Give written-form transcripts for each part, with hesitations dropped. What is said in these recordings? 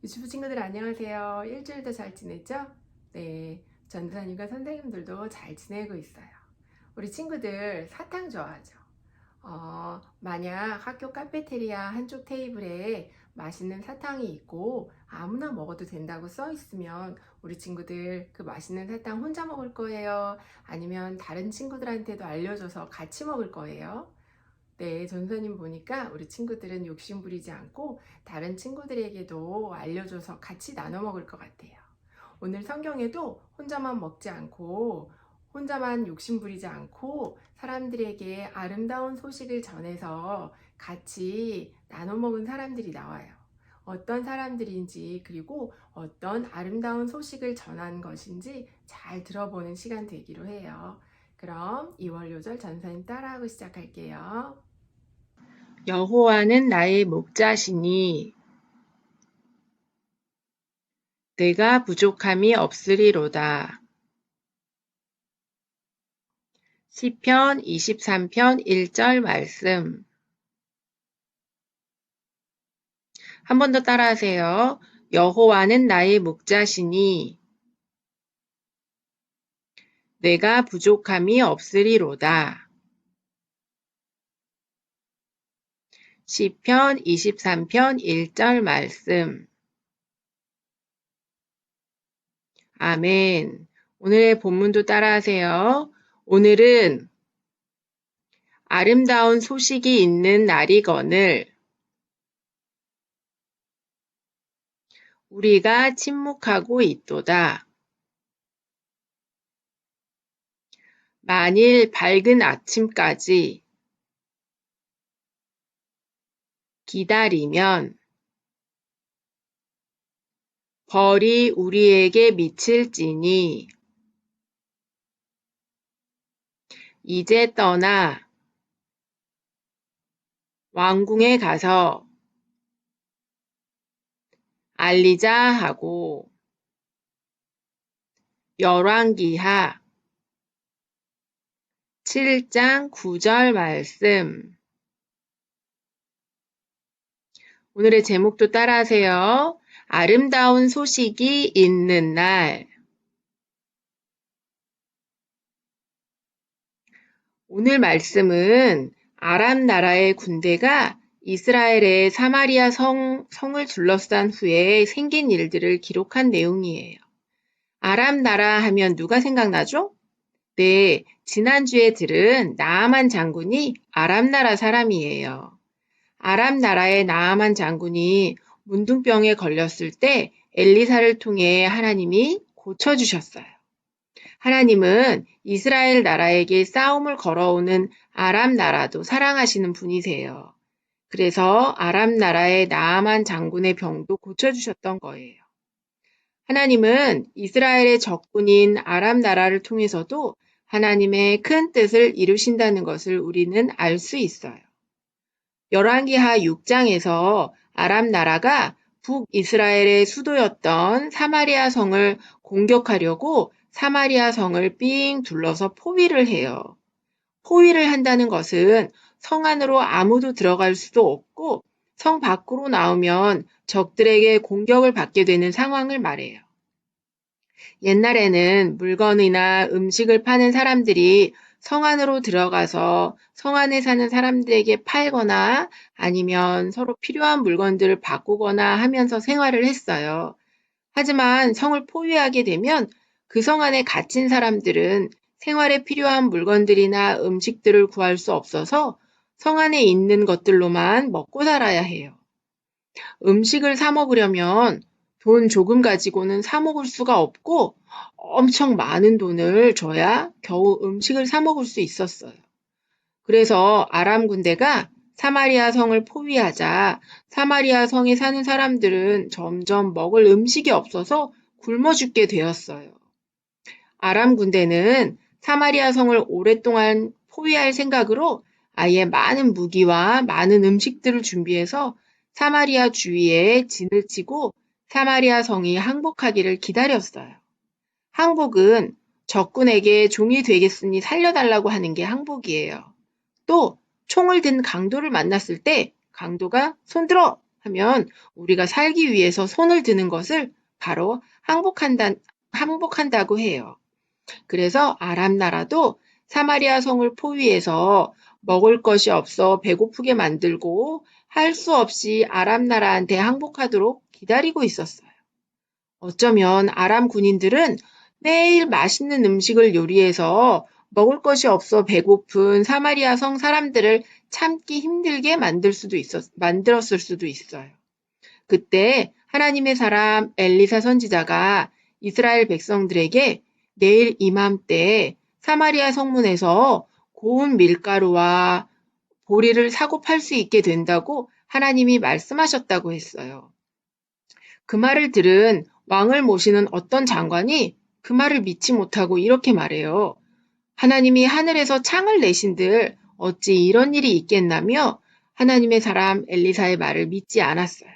유튜브 친구들 안녕하세요. 일주일도 잘 지냈죠? 네, 전도사님과 선생님들도 잘 지내고 있어요. 우리 친구들 사탕 좋아하죠? 만약 학교 카페테리아 한쪽 테이블에 맛있는 사탕이 있고 아무나 먹어도 된다고 써 있으면 우리 친구들 그 맛있는 사탕 혼자 먹을 거예요? 아니면 다른 친구들한테도 알려줘서 같이 먹을 거예요? 네, 전도사님 보니까 우리 친구들은 욕심 부리지 않고 다른 친구들에게도 알려줘서 같이 나눠 먹을 것 같아요. 오늘 성경에도 혼자만 먹지 않고 혼자만 욕심 부리지 않고 사람들에게 아름다운 소식을 전해서 같이 나눠 먹은 사람들이 나와요. 어떤 사람들인지 그리고 어떤 아름다운 소식을 전한 것인지 잘 들어보는 시간 되기로 해요. 그럼 2월 요절 전사님 따라하고 시작할게요. 여호와는 나의 목자시니 내가 부족함이 없으리로다. 시편 23편 1절 말씀. 한 번 더 따라하세요. 여호와는 나의 목자시니 내가 부족함이 없으리로다. 시편 23편 1절 말씀. 아멘. 오늘의 본문도 따라하세요. 오늘은 아름다운 소식이 있는 날이거늘 우리가 침묵하고 있도다. 만일 밝은 아침까지 기다리면 벌이 우리에게 미칠지니 이제 떠나 왕궁에 가서 알리자 하고 열왕기하 7장 9절 말씀. 오늘의 제목도 따라하세요. 아름다운 소식이 있는 날. 오늘 말씀은 아람 나라의 군대가 이스라엘의 사마리아 성을 둘러싼 후에 생긴 일들을 기록한 내용이에요. 아람 나라 하면 누가 생각나죠? 네, 지난주에 들은 나아만 장군이 아람 나라 사람이에요. 아람 나라의 나아만 장군이 문둥병에 걸렸을 때 엘리사를 통해 하나님이 고쳐주셨어요. 하나님은 이스라엘 나라에게 싸움을 걸어오는 아람 나라도 사랑하시는 분이세요. 그래서 아람 나라의 나아만 장군의 병도 고쳐주셨던 거예요. 하나님은 이스라엘의 적군인 아람 나라를 통해서도 하나님의 큰 뜻을 이루신다는 것을 우리는 알 수 있어요. 열왕기하 6장에서 아람 나라가 북이스라엘의 수도였던 사마리아 성을 공격하려고 사마리아 성을 삥 둘러서 포위를 해요. 포위를 한다는 것은 성 안으로 아무도 들어갈 수도 없고 성 밖으로 나오면 적들에게 공격을 받게 되는 상황을 말해요. 옛날에는 물건이나 음식을 파는 사람들이 성 안으로 들어가서 성 안에 사는 사람들에게 팔거나 아니면 서로 필요한 물건들을 바꾸거나 하면서 생활을 했어요. 하지만 성을 포위하게 되면 그 성 안에 갇힌 사람들은 생활에 필요한 물건들이나 음식들을 구할 수 없어서 성 안에 있는 것들로만 먹고 살아야 해요. 음식을 사 먹으려면 돈 조금 가지고는 사 먹을 수가 없고 엄청 많은 돈을 줘야 겨우 음식을 사 먹을 수 있었어요. 그래서 아람 군대가 사마리아 성을 포위하자 사마리아 성에 사는 사람들은 점점 먹을 음식이 없어서 굶어 죽게 되었어요. 아람 군대는 사마리아 성을 오랫동안 포위할 생각으로 아예 많은 무기와 많은 음식들을 준비해서 사마리아 주위에 진을 치고 사마리아 성이 항복하기를 기다렸어요. 항복은 적군에게 종이 되겠으니 살려달라고 하는 게 항복이에요. 또 총을 든 강도를 만났을 때 강도가 손들어! 하면 우리가 살기 위해서 손을 드는 것을 바로 항복한다고 해요. 그래서 아람 나라도 사마리아 성을 포위해서 먹을 것이 없어 배고프게 만들고 할 수 없이 아람 나라한테 항복하도록 기다리고 있었어요. 어쩌면 아람 군인들은 매일 맛있는 음식을 요리해서 먹을 것이 없어 배고픈 사마리아 성 사람들을 참기 힘들게 만들었을 수도 있어요. 그때 하나님의 사람 엘리사 선지자가 이스라엘 백성들에게 내일 이맘때 사마리아 성문에서 고운 밀가루와 보리를 사고 팔 수 있게 된다고 하나님이 말씀하셨다고 했어요. 그 말을 들은 왕을 모시는 어떤 장관이 그 말을 믿지 못하고 이렇게 말해요. 하나님이 하늘에서 창을 내신들 어찌 이런 일이 있겠나며 하나님의 사람 엘리사의 말을 믿지 않았어요.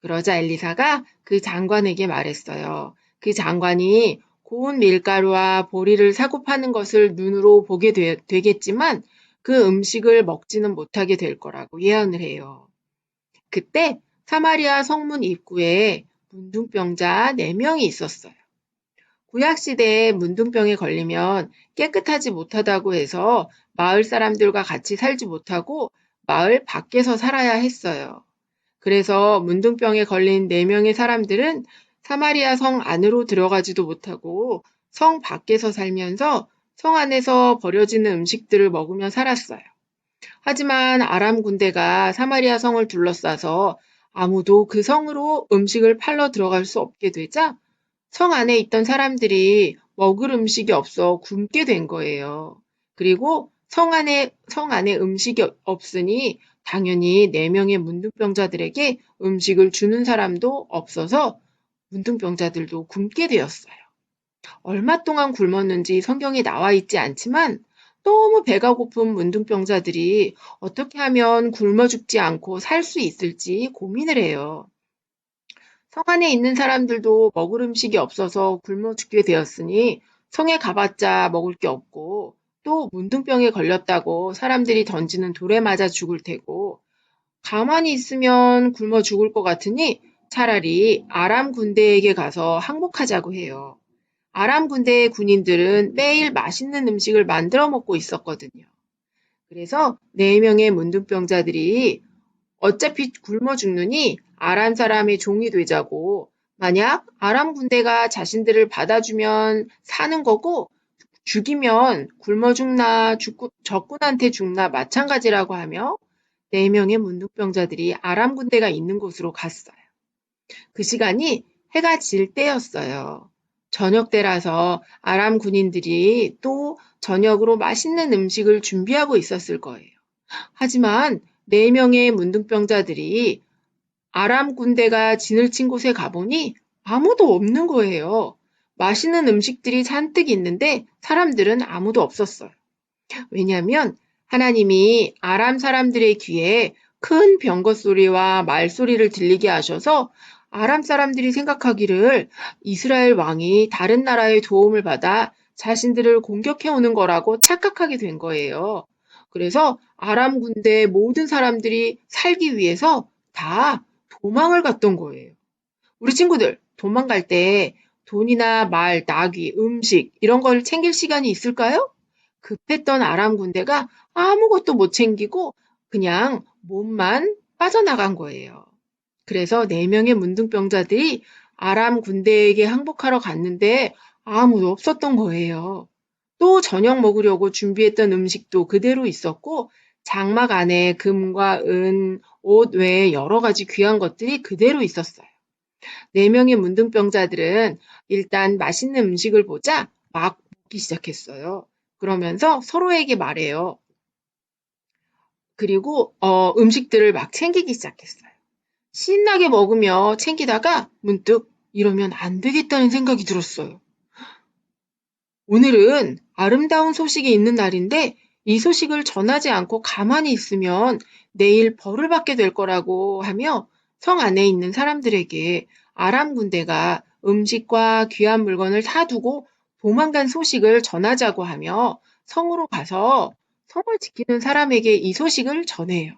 그러자 엘리사가 그 장관에게 말했어요. 그 장관이 고운 밀가루와 보리를 사고 파는 것을 눈으로 보게 되겠지만 그 음식을 먹지는 못하게 될 거라고 예언을 해요. 그때 사마리아 성문 입구에 문둥병자 4명이 있었어요. 구약시대에 문둥병에 걸리면 깨끗하지 못하다고 해서 마을 사람들과 같이 살지 못하고 마을 밖에서 살아야 했어요. 그래서 문둥병에 걸린 4명의 사람들은 사마리아 성 안으로 들어가지도 못하고 성 밖에서 살면서 성 안에서 버려지는 음식들을 먹으며 살았어요. 하지만 아람 군대가 사마리아 성을 둘러싸서 아무도 그 성으로 음식을 팔러 들어갈 수 없게 되자 성 안에 있던 사람들이 먹을 음식이 없어 굶게 된 거예요. 그리고 성 안에 음식이 없으니 당연히 4명의 문둥병자들에게 음식을 주는 사람도 없어서 문둥병자들도 굶게 되었어요. 얼마 동안 굶었는지 성경에 나와 있지 않지만 너무 배가 고픈 문둥병자들이 어떻게 하면 굶어 죽지 않고 살 수 있을지 고민을 해요. 성 안에 있는 사람들도 먹을 음식이 없어서 굶어 죽게 되었으니 성에 가봤자 먹을 게 없고 또 문둥병에 걸렸다고 사람들이 던지는 돌에 맞아 죽을 테고 가만히 있으면 굶어 죽을 것 같으니 차라리 아람 군대에게 가서 항복하자고 해요. 아람 군대의 군인들은 매일 맛있는 음식을 만들어 먹고 있었거든요. 그래서 4명의 문둥병자들이 어차피 굶어 죽느니 아람 사람의 종이 되자고 만약 아람 군대가 자신들을 받아주면 사는 거고 죽이면 굶어 죽나 적군한테 죽나 마찬가지라고 하며 4명의 문둥병자들이 아람 군대가 있는 곳으로 갔어요. 그 시간이 해가 질 때였어요. 저녁 때라서 아람 군인들이 또 저녁으로 맛있는 음식을 준비하고 있었을 거예요. 하지만 4명의 문둥병자들이 아람 군대가 진을 친 곳에 가보니 아무도 없는 거예요. 맛있는 음식들이 잔뜩 있는데 사람들은 아무도 없었어요. 왜냐하면 하나님이 아람 사람들의 귀에 큰 병거 소리와 말소리를 들리게 하셔서 아람 사람들이 생각하기를 이스라엘 왕이 다른 나라의 도움을 받아 자신들을 공격해 오는 거라고 착각하게 된 거예요. 그래서 아람 군대의 모든 사람들이 살기 위해서 다 도망을 갔던 거예요. 우리 친구들, 도망갈 때 돈이나 말, 나귀, 음식 이런 걸 챙길 시간이 있을까요? 급했던 아람 군대가 아무것도 못 챙기고 그냥 몸만 빠져나간 거예요. 그래서 4명의 문둥병자들이 아람 군대에게 항복하러 갔는데 아무도 없었던 거예요. 또 저녁 먹으려고 준비했던 음식도 그대로 있었고 장막 안에 금과 은, 옷 외에 여러 가지 귀한 것들이 그대로 있었어요. 4명의 문둥병자들은 일단 맛있는 음식을 보자 막 먹기 시작했어요. 그러면서 서로에게 말해요. 그리고 음식들을 막 챙기기 시작했어요. 신나게 먹으며 챙기다가 문득 이러면 안 되겠다는 생각이 들었어요. 오늘은 아름다운 소식이 있는 날인데 이 소식을 전하지 않고 가만히 있으면 내일 벌을 받게 될 거라고 하며 성 안에 있는 사람들에게 아람 군대가 음식과 귀한 물건을 사두고 도망간 소식을 전하자고 하며 성으로 가서 성을 지키는 사람에게 이 소식을 전해요.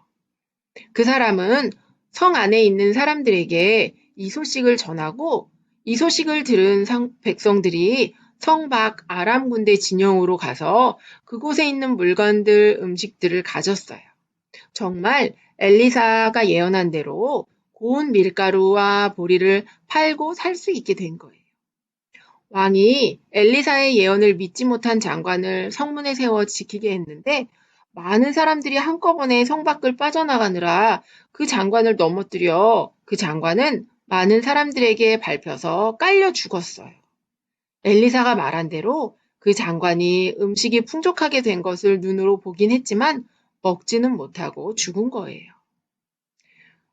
그 사람은 성 안에 있는 사람들에게 이 소식을 전하고 이 소식을 들은 백성들이 성 밖 아람 군대 진영으로 가서 그곳에 있는 물건들, 음식들을 가졌어요. 정말 엘리사가 예언한 대로 고운 밀가루와 보리를 팔고 살 수 있게 된 거예요. 왕이 엘리사의 예언을 믿지 못한 장관을 성문에 세워 지키게 했는데 많은 사람들이 한꺼번에 성 밖을 빠져나가느라 그 장관을 넘어뜨려 그 장관은 많은 사람들에게 밟혀서 깔려 죽었어요. 엘리사가 말한 대로 그 장관이 음식이 풍족하게 된 것을 눈으로 보긴 했지만 먹지는 못하고 죽은 거예요.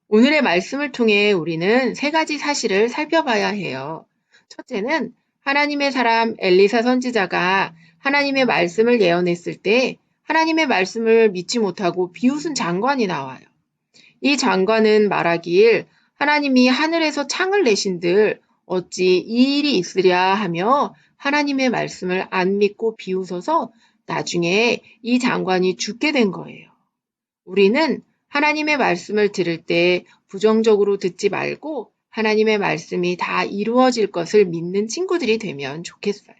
오늘의 말씀을 통해 우리는 세 가지 사실을 살펴봐야 해요. 첫째는 하나님의 사람 엘리사 선지자가 하나님의 말씀을 예언했을 때 하나님의 말씀을 믿지 못하고 비웃은 장관이 나와요. 이 장관은 말하길 하나님이 하늘에서 창을 내신들 어찌 이 일이 있으랴 하며 하나님의 말씀을 안 믿고 비웃어서 나중에 이 장관이 죽게 된 거예요. 우리는 하나님의 말씀을 들을 때 부정적으로 듣지 말고 하나님의 말씀이 다 이루어질 것을 믿는 친구들이 되면 좋겠어요.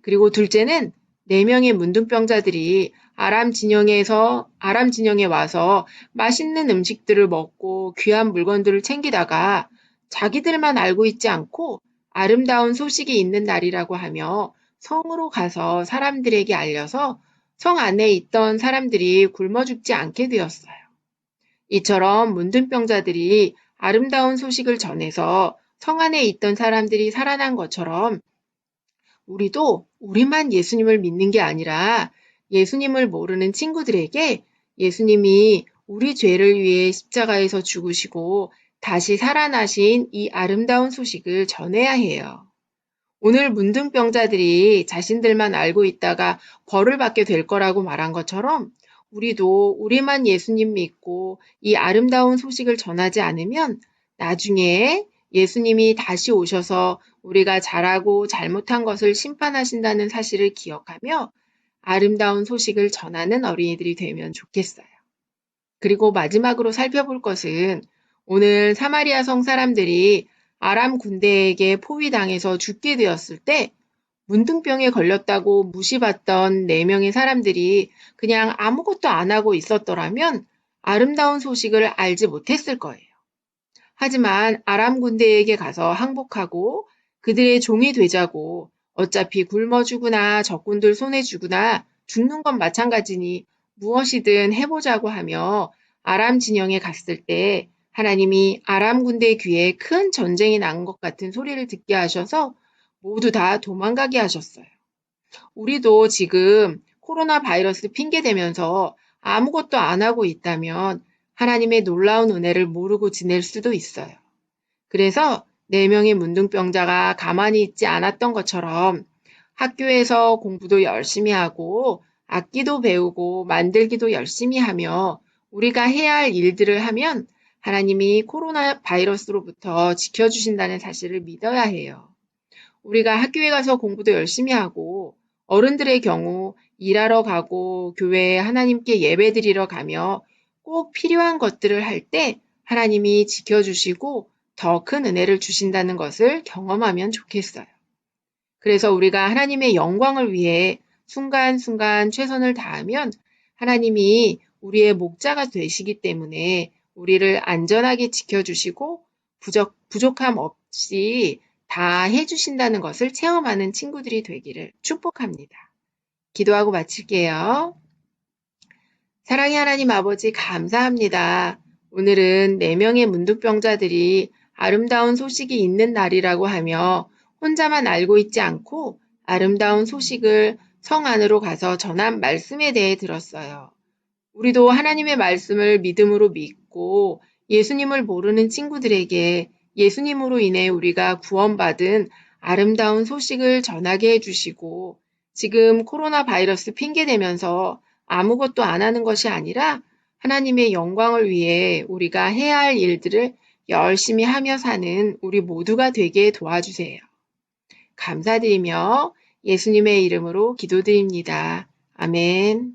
그리고 둘째는 4명의 문둥병자들이 아람 진영에 와서 맛있는 음식들을 먹고 귀한 물건들을 챙기다가 자기들만 알고 있지 않고 아름다운 소식이 있는 날이라고 하며 성으로 가서 사람들에게 알려서 성 안에 있던 사람들이 굶어 죽지 않게 되었어요. 이처럼 문둥병자들이 아름다운 소식을 전해서 성 안에 있던 사람들이 살아난 것처럼 우리도 우리만 예수님을 믿는 게 아니라 예수님을 모르는 친구들에게 예수님이 우리 죄를 위해 십자가에서 죽으시고 다시 살아나신 이 아름다운 소식을 전해야 해요. 오늘 문둥병자들이 자신들만 알고 있다가 벌을 받게 될 거라고 말한 것처럼 우리도 우리만 예수님 믿고 이 아름다운 소식을 전하지 않으면 나중에 예수님이 다시 오셔서 우리가 잘하고 잘못한 것을 심판하신다는 사실을 기억하며 아름다운 소식을 전하는 어린이들이 되면 좋겠어요. 그리고 마지막으로 살펴볼 것은 오늘 사마리아 성 사람들이 아람 군대에게 포위당해서 죽게 되었을 때 문둥병에 걸렸다고 무시받던 4명의 사람들이 그냥 아무것도 안 하고 있었더라면 아름다운 소식을 알지 못했을 거예요. 하지만 아람 군대에게 가서 항복하고 그들의 종이 되자고 어차피 굶어 죽으나 적군들 손에 죽으나 죽는 건 마찬가지니 무엇이든 해보자고 하며 아람 진영에 갔을 때 하나님이 아람 군대 귀에 큰 전쟁이 난 것 같은 소리를 듣게 하셔서 모두 다 도망가게 하셨어요. 우리도 지금 코로나 바이러스 핑계 대면서 아무것도 안 하고 있다면 하나님의 놀라운 은혜를 모르고 지낼 수도 있어요. 그래서 4명의 문둥병자가 가만히 있지 않았던 것처럼 학교에서 공부도 열심히 하고 악기도 배우고 만들기도 열심히 하며 우리가 해야 할 일들을 하면 하나님이 코로나 바이러스로부터 지켜주신다는 사실을 믿어야 해요. 우리가 학교에 가서 공부도 열심히 하고 어른들의 경우 일하러 가고 교회에 하나님께 예배드리러 가며 꼭 필요한 것들을 할 때 하나님이 지켜주시고 더 큰 은혜를 주신다는 것을 경험하면 좋겠어요. 그래서 우리가 하나님의 영광을 위해 순간순간 최선을 다하면 하나님이 우리의 목자가 되시기 때문에 우리를 안전하게 지켜주시고 부족함 없이 다 해주신다는 것을 체험하는 친구들이 되기를 축복합니다. 기도하고 마칠게요. 사랑의 하나님 아버지 감사합니다. 오늘은 4명의 문둥병자들이 아름다운 소식이 있는 날이라고 하며 혼자만 알고 있지 않고 아름다운 소식을 성 안으로 가서 전한 말씀에 대해 들었어요. 우리도 하나님의 말씀을 믿음으로 믿고 예수님을 모르는 친구들에게 예수님으로 인해 우리가 구원받은 아름다운 소식을 전하게 해주시고 지금 코로나 바이러스 핑계대면서 아무것도 안 하는 것이 아니라 하나님의 영광을 위해 우리가 해야 할 일들을 열심히 하며 사는 우리 모두가 되게 도와주세요. 감사드리며 예수님의 이름으로 기도드립니다. 아멘.